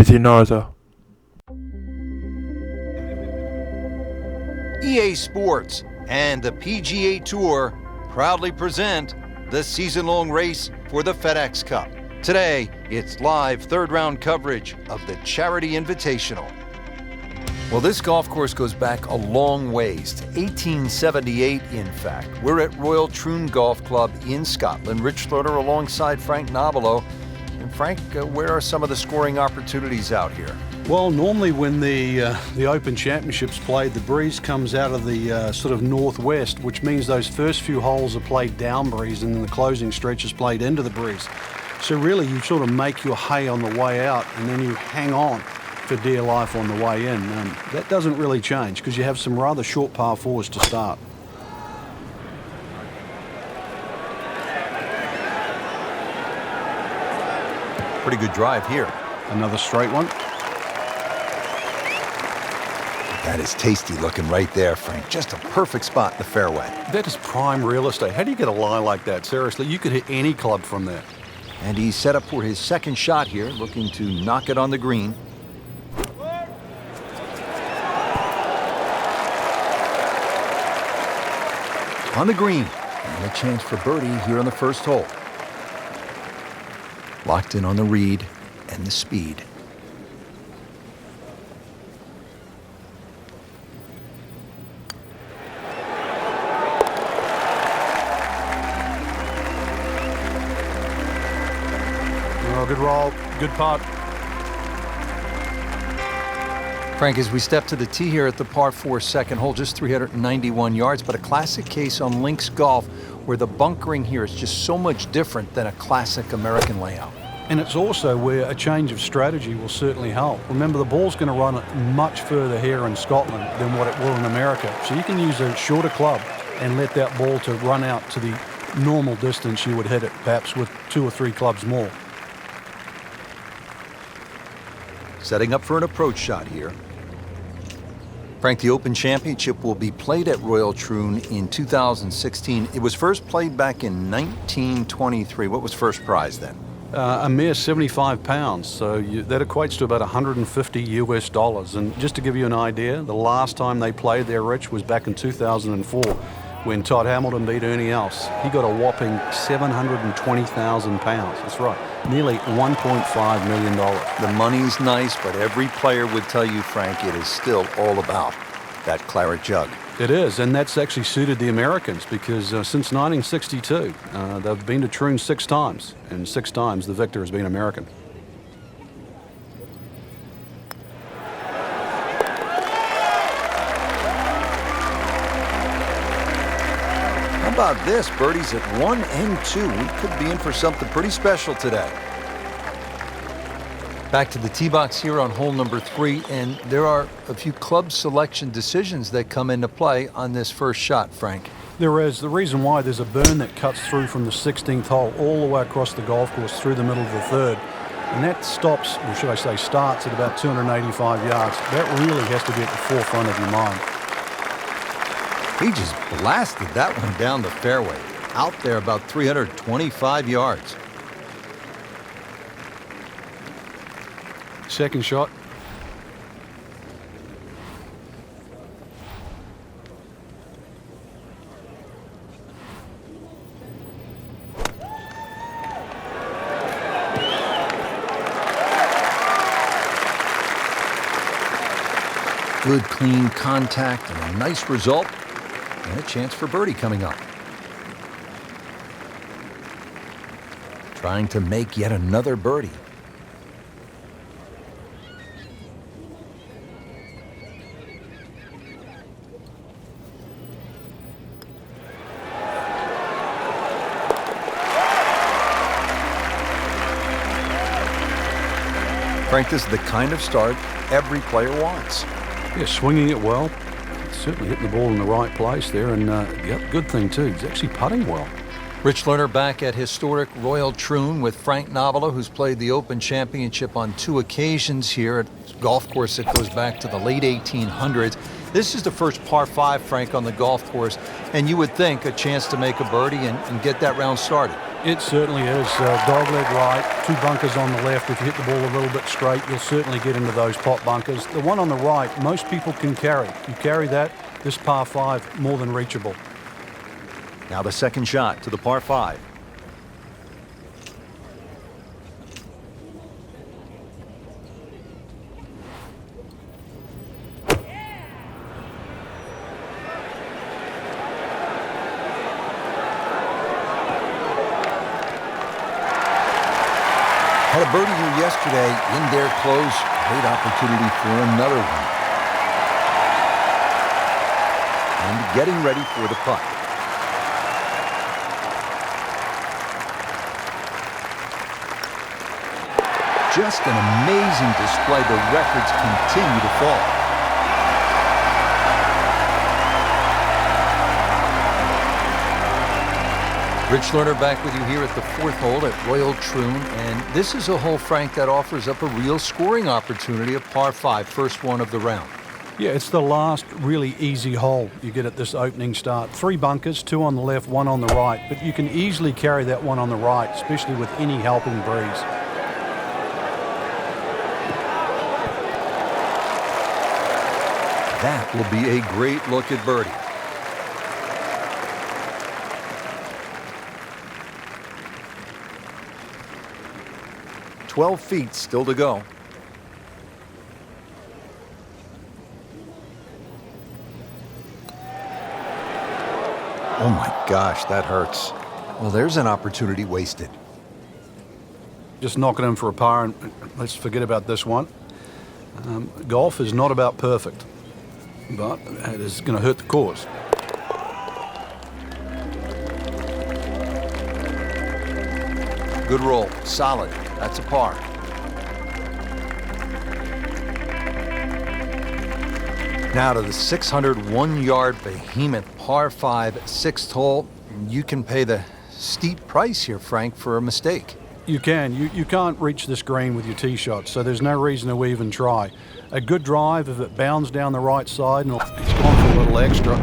ABC Narza. EA Sports and the PGA Tour proudly present the season-long race for the FedEx Cup. Today, it's live third-round coverage of the Charity Invitational. Well, this golf course goes back a long ways, to 1878, in fact. We're at Royal Troon Golf Club in Scotland. Rich Lerner alongside Frank Nobilo. And Frank, where are some of the scoring opportunities out here? Well, normally when the Open Championships played, the breeze comes out of the sort of northwest, which means those first few holes are played down breeze and then the closing stretch is played into the breeze. So really you sort of make your hay on the way out and then you hang on for dear life on the way in. That doesn't really change because you have some rather short par fours to start. Pretty good drive here. Another straight one. That is tasty looking right there, Frank. Just a perfect spot in the fairway. That is prime real estate. How do you get a lie like that? Seriously, you could hit any club from there. And he's set up for his second shot here, looking to knock it on the green. On the green, and a chance for birdie here on the first hole. Locked in on the read and the speed. Oh, good roll, good putt. Frank, as we step to the tee here at the par 4 second hole, just 391 yards, but a classic case on links golf where the bunkering here is just so much different than a classic American layout. And it's also where a change of strategy will certainly help. Remember, the ball's going to run much further here in Scotland than what it will in America. So you can use a shorter club and let that ball to run out to the normal distance you would hit it, perhaps with 2 or 3 clubs more. Setting up for an approach shot here. Frank, the Open Championship will be played at Royal Troon in 2016. It was first played back in 1923. What was first prize then? A mere 75 pounds, so that equates to about 150 US dollars. And just to give you an idea, the last time they played there, Rich, was back in 2004 when Todd Hamilton beat Ernie Els. He got a whopping 720,000 pounds. That's right, nearly $1.5 million. The money's nice, but every player would tell you, Frank, it is still all about that claret jug. It is, and that's actually suited the Americans because since 1962, they've been to Troon 6 times, and 6 times the victor has been American. How about this? Birdies at 1 and 2. We could be in for something pretty special today. Back to the tee box here on hole number 3, and there are a few club selection decisions that come into play on this first shot, Frank. There is. The reason why, there's a burn that cuts through from the 16th hole all the way across the golf course through the middle of the 3rd. And that stops, or should I say starts, at about 285 yards. That really has to be at the forefront of your mind. He just blasted that one down the fairway. Out there about 325 yards. Second shot. Good clean contact and a nice result. And a chance for birdie coming up. Trying to make yet another birdie. Frank, this is the kind of start every player wants. Yeah, swinging it well. Certainly hitting the ball in the right place there, and the good thing too, he's actually putting well. Rich Lerner back at historic Royal Troon with Frank Nobilo, who's played the Open Championship on 2 occasions here at a golf course that goes back to the late 1800s. This is the first par 5, Frank, on the golf course, and you would think a chance to make a birdie and get that round started. It certainly is. Dogleg right, 2 bunkers on the left. If you hit the ball a little bit straight, you'll certainly get into those pot bunkers. The one on the right, most people can carry. You carry that, this par 5, more than reachable. Now the second shot to the par 5. Had a birdie here yesterday in their close. Great opportunity for another one. And getting ready for the putt. Just an amazing display. The records continue to fall. Rich Lerner back with you here at the 4th hole at Royal Troon, and this is a hole, Frank, that offers up a real scoring opportunity, a par 5, first one of the round. Yeah, it's the last really easy hole you get at this opening start. 3 bunkers, 2 on the left, 1 on the right, but you can easily carry that one on the right, especially with any helping breeze. That will be a great look at birdie. "12 feet still to go." Oh my gosh, that hurts. Well, there's an opportunity wasted. Just knock it in for a par, and let's forget about this one. Golf is not about perfect, but it is going to hurt the cause. Good roll, solid. That's a par. Now to the 601-yard behemoth par 5, 6th hole. You can pay the steep price here, Frank, for a mistake. You can. You can't reach this green with your tee shot, so there's no reason to even try. A good drive, if it bounds down the right side, and it's gone for a little extra.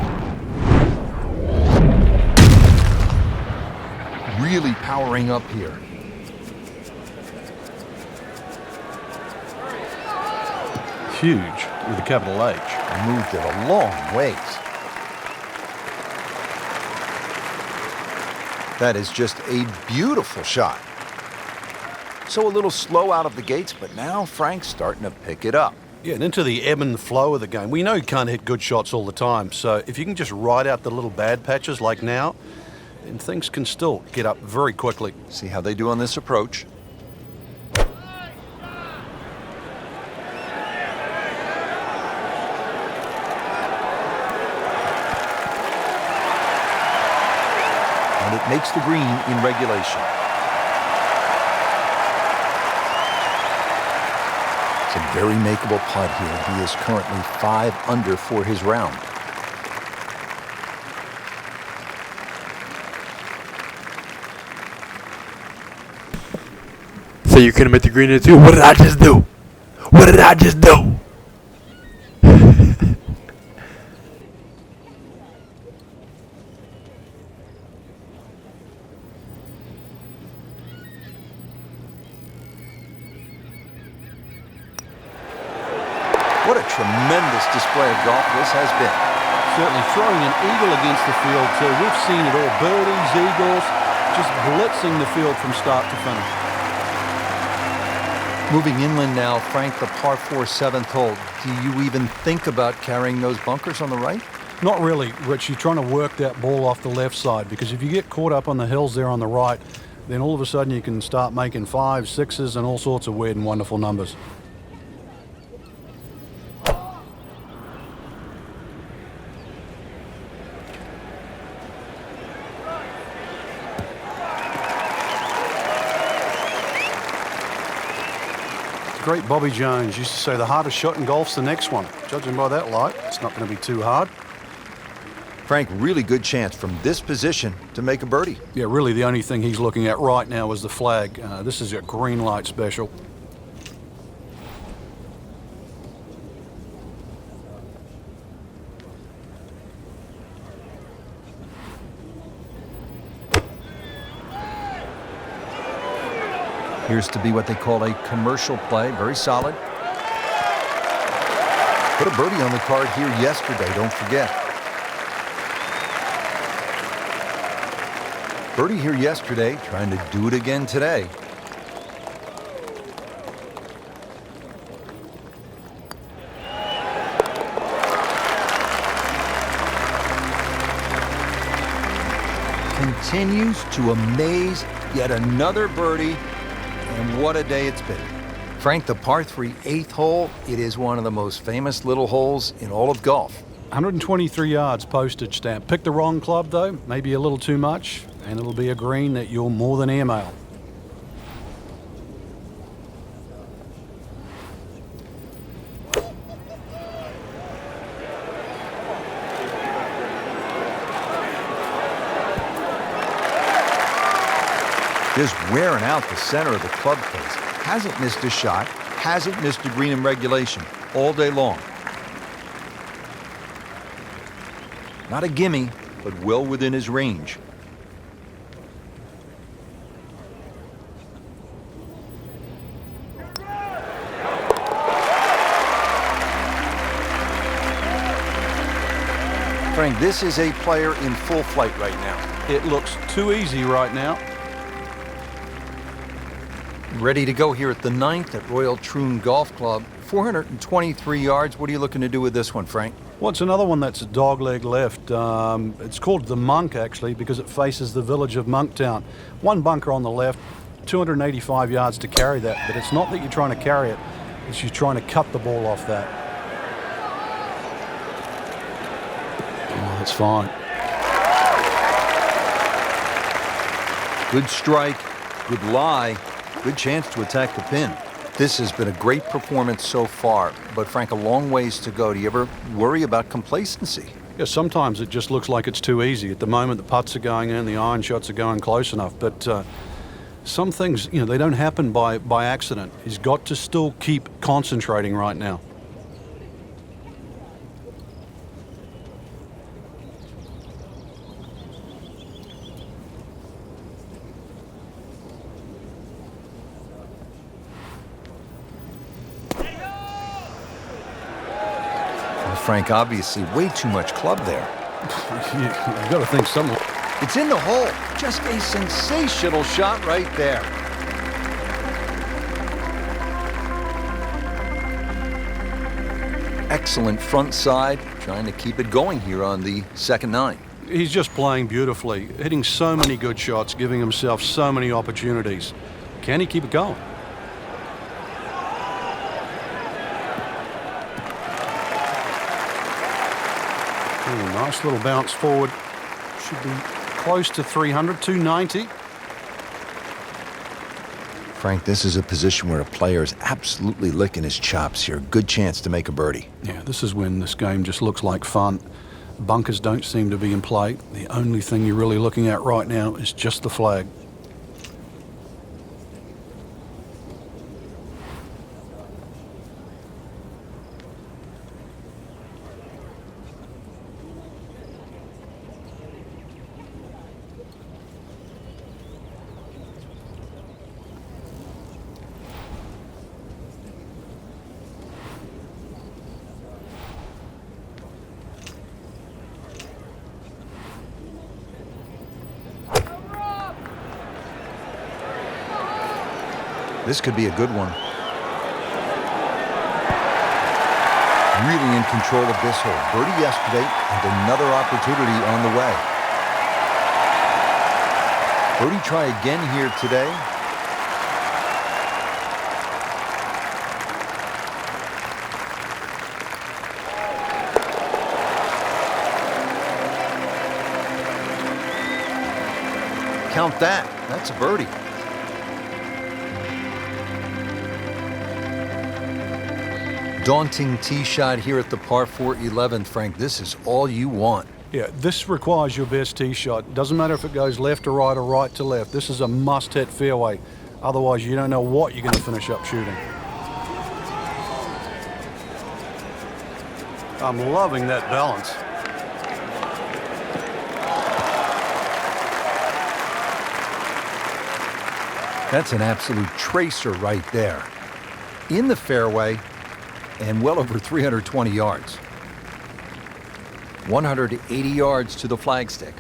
Really powering up here. Huge with a capital H. Moved it a long ways. That is just a beautiful shot. So a little slow out of the gates, but now Frank's starting to pick it up. Yeah, and into the ebb and flow of the game. We know you can't hit good shots all the time, so if you can just ride out the little bad patches like now, then things can still get up very quickly. See how they do on this approach. And it makes the green in regulation. It's a very makeable putt here. He is currently 5 under for his round. So you couldn't make the green in 2? What did I just do? What did I just do? What a tremendous display of golf this has been. Certainly throwing an eagle against the field too. We've seen it all. Birdies, eagles, just blitzing the field from start to finish. Moving inland now, Frank, the par 4 7th hole. Do you even think about carrying those bunkers on the right? Not really, Rich. You're trying to work that ball off the left side, because if you get caught up on the hills there on the right, then all of a sudden you can start making 5s, 6s, and all sorts of weird and wonderful numbers. Great Bobby Jones used to say the hardest shot in golf's the next one. Judging by that light, it's not going to be too hard. Frank, really good chance from this position to make a birdie. Yeah, really the only thing he's looking at right now is the flag. This is a green light special. Appears to be what they call a commercial play. Very solid. Put a birdie on the card here yesterday, don't forget. Birdie here yesterday, trying to do it again today. Continues to amaze. Yet another birdie, and what a day it's been. Frank, the par 3 8th hole, it is one of the most famous little holes in all of golf. 123 yards postage stamp. Pick the wrong club, though, maybe a little too much, and it'll be a green that you'll more than airmail. Just wearing out the center of the club face. Hasn't missed a shot, hasn't missed a green in regulation all day long. Not a gimme, but well within his range. Frank, this is a player in full flight right now. It looks too easy right now. Ready to go here at the 9th at Royal Troon Golf Club. 423 yards. What are you looking to do with this one, Frank? Well, it's another one that's a dogleg left. It's called the Monk, actually, because it faces the village of Monktown. One bunker on the left, 285 yards to carry that, but it's not that you're trying to carry it, it's you're trying to cut the ball off that. Oh, that's fine. Good strike, good lie, good chance to attack the pin. This has been a great performance so far, but Frank, a long ways to go. Do you ever worry about complacency? Yeah, sometimes it just looks like it's too easy. At the moment, the putts are going in, the iron shots are going close enough, but some things, they don't happen by accident. He's got to still keep concentrating right now. Frank, obviously way too much club there. You've got to think someone. It's in the hole. Just a sensational shot right there. Excellent front side, trying to keep it going here on the second 9. He's just playing beautifully, hitting so many good shots, giving himself so many opportunities. Can he keep it going? Ooh, nice little bounce forward. Should be close to 300, 290. Frank, this is a position where a player is absolutely licking his chops here. Good chance to make a birdie. Yeah, this is when this game just looks like fun. Bunkers don't seem to be in play. The only thing you're really looking at right now is just the flag. This could be a good one. Really in control of this hole. Birdie yesterday and another opportunity on the way. Birdie try again here today. Count that. That's a birdie. Daunting tee shot here at the par 4 11th, Frank. This is all you want. Yeah, this requires your best tee shot. Doesn't matter if it goes left to right or right to left. This is a must-hit fairway. Otherwise, you don't know what you're going to finish up shooting. I'm loving that balance. That's an absolute tracer right there. In the fairway and well over 320 yards. 180 yards to the flagstick.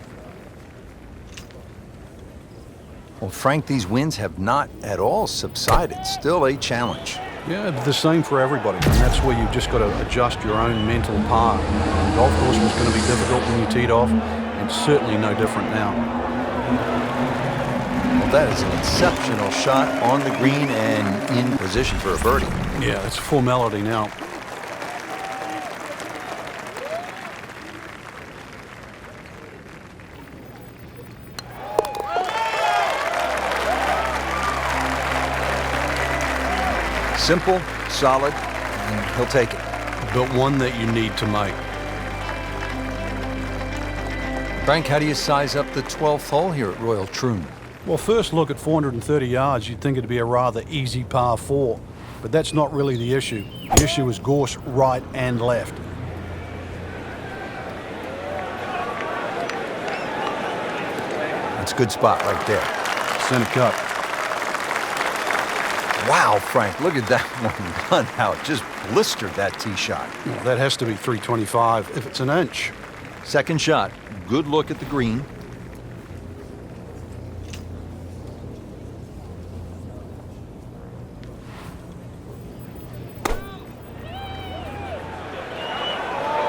Well, Frank, these winds have not at all subsided. Still a challenge. Yeah, the same for everybody, and that's where you've just got to adjust your own mental part. The golf course was going to be difficult when you teed off, and certainly no different now. Well, that is an exceptional shot on the green and in position for a birdie. Yeah, it's a formality now. Simple, solid, and he'll take it. But one that you need to make. Frank, how do you size up the 12th hole here at Royal Troon? Well, first look at 430 yards, you'd think it'd be a rather easy par 4. But that's not really the issue. The issue is gorse right and left. That's a good spot right there. Center cut. Wow, Frank, look at that one run out. Just blistered that tee shot. Well, that has to be 325 if it's an inch. Second shot, good look at the green.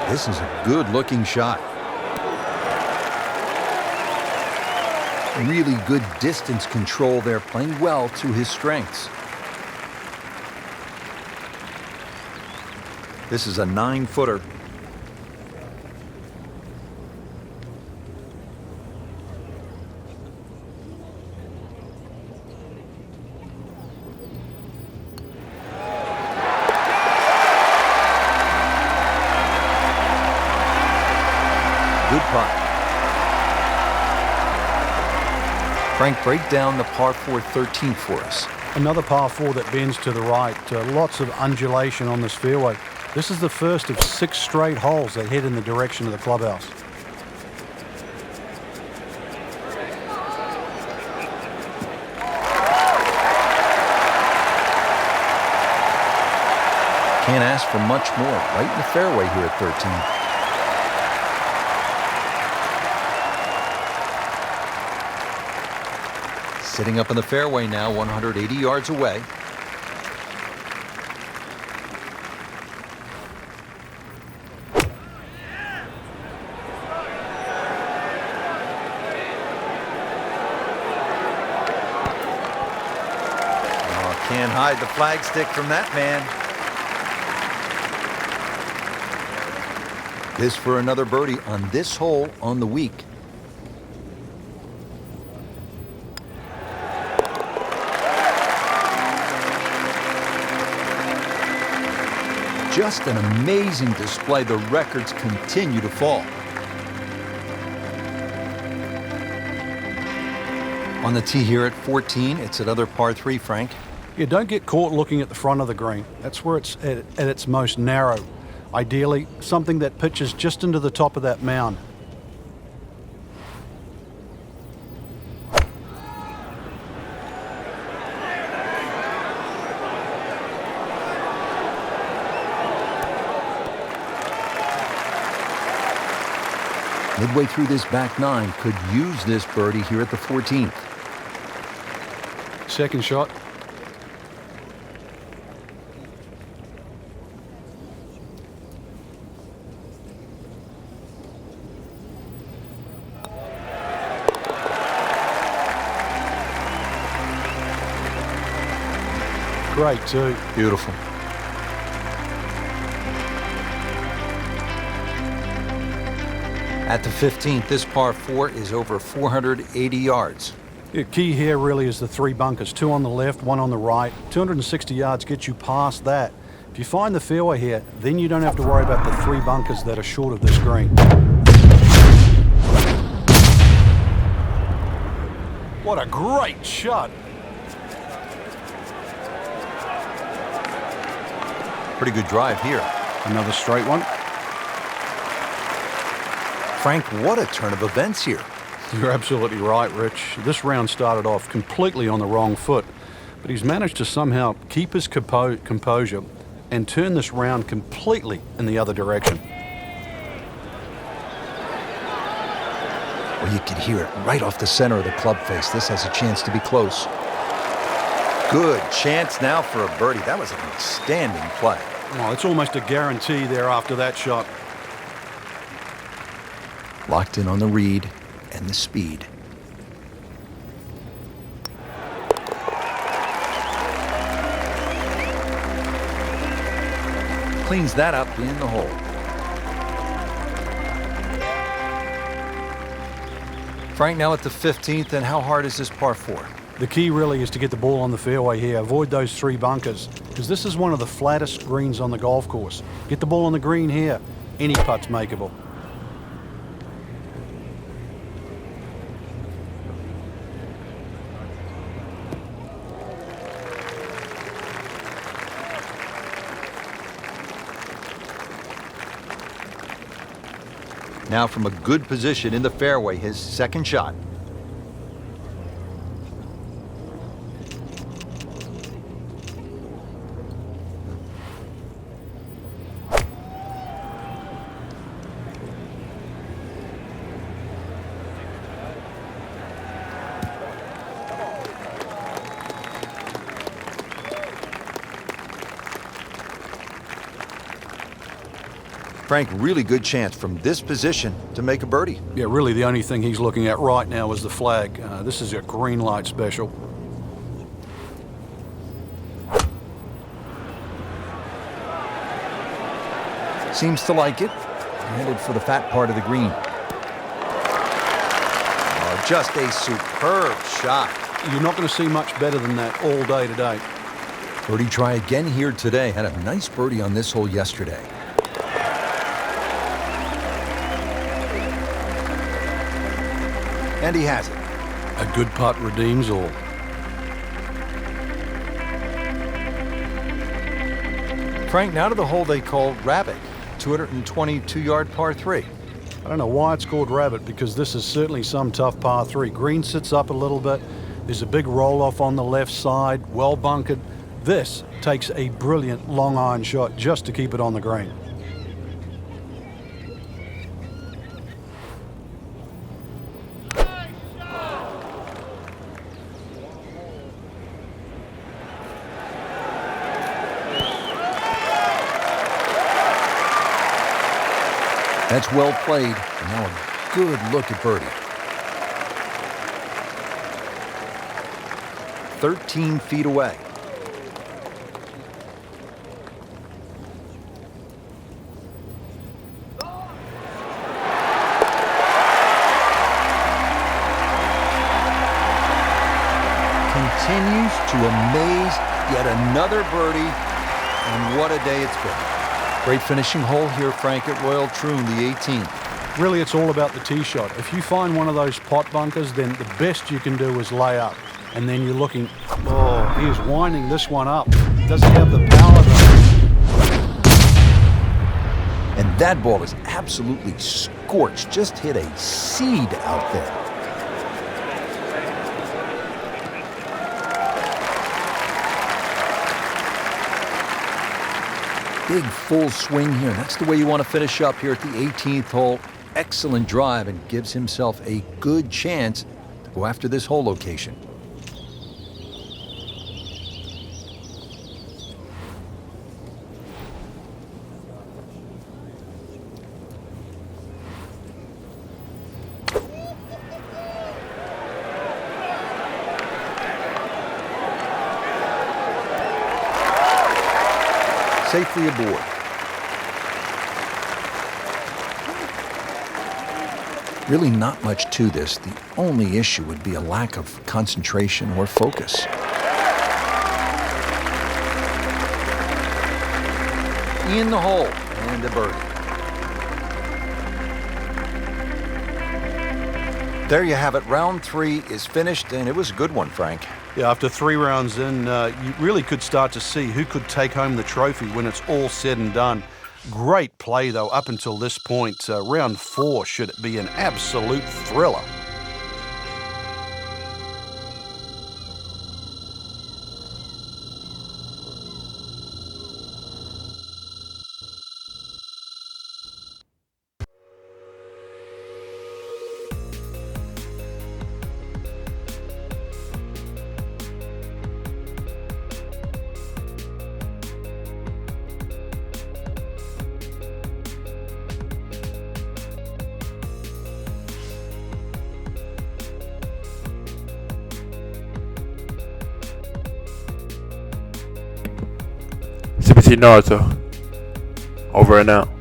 This is a good-looking shot. Really good distance control there, playing well to his strengths. This is a 9-footer. Good putt. Frank, break down the par 4 13th for us. Another par 4 that bends to the right. Lots of undulation on this fairway. This is the first of 6 straight holes that head in the direction of the clubhouse. Can't ask for much more. Right in the fairway here at 13. Sitting up in the fairway now, 180 yards away. Oh, can't hide the flagstick from that man. This for another birdie on this hole on the week. Just an amazing display. The records continue to fall. On the tee here at 14, it's another par 3, Frank. Yeah, don't get caught looking at the front of the green. That's where it's at its most narrow. Ideally, something that pitches just into the top of that mound. Midway through this back 9, could use this birdie here at the 14th. Second shot. Great too. Beautiful. At the 15th, this par 4 is over 480 yards. The key here really is the 3 bunkers, 2 on the left, 1 on the right. 260 yards gets you past that. If you find the fairway here, then you don't have to worry about the 3 bunkers that are short of this green. What a great shot. Pretty good drive here. Another straight one. Frank, what a turn of events here. You're absolutely right, Rich. This round started off completely on the wrong foot, but he's managed to somehow keep his composure and turn this round completely in the other direction. Well, you could hear it right off the center of the club face. This has a chance to be close. Good chance now for a birdie. That was an outstanding play. Oh, it's almost a guarantee there after that shot. Locked in on the read and the speed. Cleans that up in the hole. Frank, now at the 15th, and how hard is this par 4? The key really is to get the ball on the fairway here. Avoid those 3 bunkers, because this is one of the flattest greens on the golf course. Get the ball on the green here. Any putt's makeable. Now from a good position in the fairway, his second shot. Frank, really good chance from this position to make a birdie. Yeah, really the only thing he's looking at right now is the flag. This is a green light special. Seems to like it. Headed for the fat part of the green. Oh, just a superb shot. You're not going to see much better than that all day today. Birdie try again here today. Had a nice birdie on this hole yesterday. And he has it. A good putt redeems all. Frank, now to the hole they call Rabbit, 222-yard par 3. I don't know why it's called Rabbit, because this is certainly some tough par 3. Green sits up a little bit. There's a big roll-off on the left side, well bunkered. This takes a brilliant long iron shot just to keep it on the green. That's well played. And now a good look at birdie. 13 feet away. Continues to amaze. Yet another birdie. And what a day it's been. Great finishing hole here, Frank, at Royal Troon, the 18th. Really, it's all about the tee shot. If you find one of those pot bunkers, then the best you can do is lay up. And then you're looking, oh, he is winding this one up. Does he have the power though? And that ball is absolutely scorched. Just hit a seed out there. Big full swing here. That's the way you want to finish up here at the 18th hole. Excellent drive, and gives himself a good chance to go after this hole location. Safely aboard. Really not much to this. The only issue would be a lack of concentration or focus. In the hole, and a birdie. There you have it. Round 3 is finished, and it was a good one, Frank. Yeah, after 3 rounds in, you really could start to see who could take home the trophy when it's all said and done. Great play, though, up until this point. Round 4 should be an absolute thriller. CBT Naruto. Over and out.